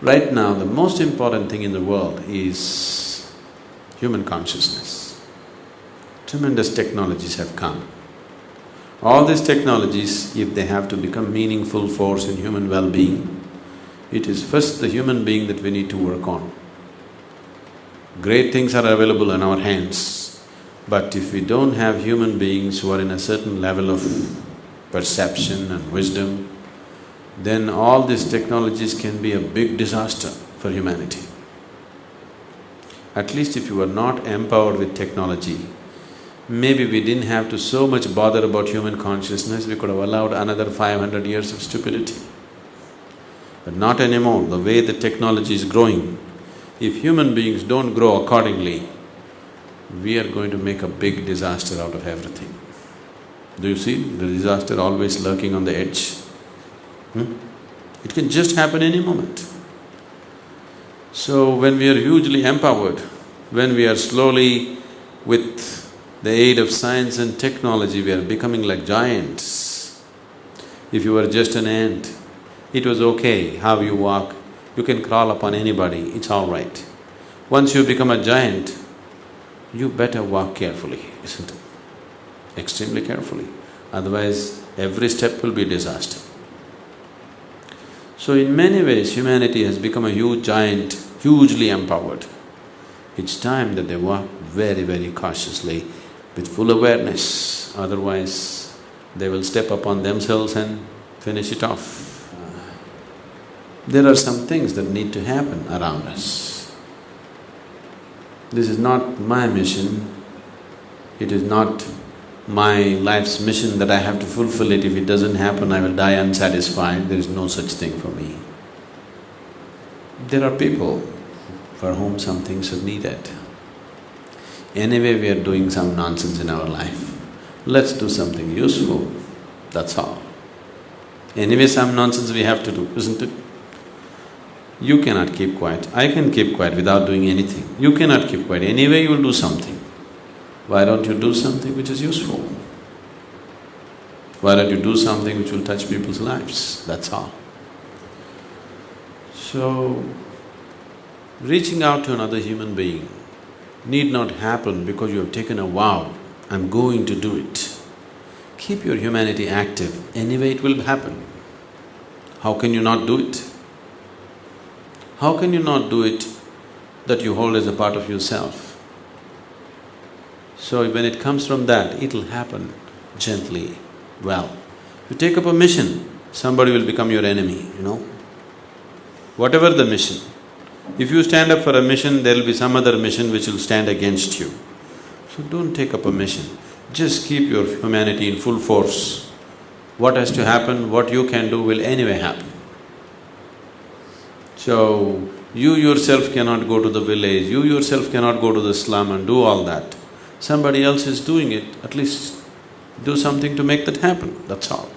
Right now, the most important thing in the world is human consciousness. Tremendous technologies have come. All these technologies, if they have to become meaningful force in human well-being, it is first the human being that we need to work on. Great things are available in our hands, but if we don't have human beings who are in a certain level of perception and wisdom, then all these technologies can be a big disaster for humanity. At least if you were not empowered with technology, maybe we didn't have to so much bother about human consciousness, we could have allowed another 500 years of stupidity. But not anymore, the way the technology is growing, if human beings don't grow accordingly, we are going to make a big disaster out of everything. Do you see the disaster always lurking on the edge? It can just happen any moment. So when we are hugely empowered, when we are slowly with the aid of science and technology, we are becoming like giants. If you were just an ant, it was okay how you walk, you can crawl upon anybody, it's all right. Once you become a giant, you better walk carefully, isn't it? Extremely carefully, otherwise every step will be disaster. So in many ways, humanity has become a huge giant, hugely empowered. It's time that they walk very, very cautiously with full awareness, otherwise they will step upon themselves and finish it off. There are some things that need to happen around us. This is not my mission, it is not my life's mission that I have to fulfill it. If it doesn't happen, I will die unsatisfied. There is no such thing for me. There are people for whom some things are needed. Anyway, we are doing some nonsense in our life. Let's do something useful, that's all. Anyway, some nonsense we have to do, isn't it? You cannot keep quiet. I can keep quiet without doing anything. You cannot keep quiet. Anyway, you will do something. Why don't you do something which is useful? Why don't you do something which will touch people's lives? That's all. So, reaching out to another human being need not happen because you have taken a vow, I'm going to do it. Keep your humanity active, anyway it will happen. How can you not do it? How can you not do it that you hold as a part of yourself? So when it comes from that, it'll happen gently, well. You take up a mission, somebody will become your enemy, you know. Whatever the mission, if you stand up for a mission, there'll be some other mission which will stand against you. So don't take up a mission, just keep your humanity in full force. What has to happen, what you can do will anyway happen. So, you yourself cannot go to the village, you yourself cannot go to the slum and do all that. Somebody else is doing it, at least do something to make that happen, that's all.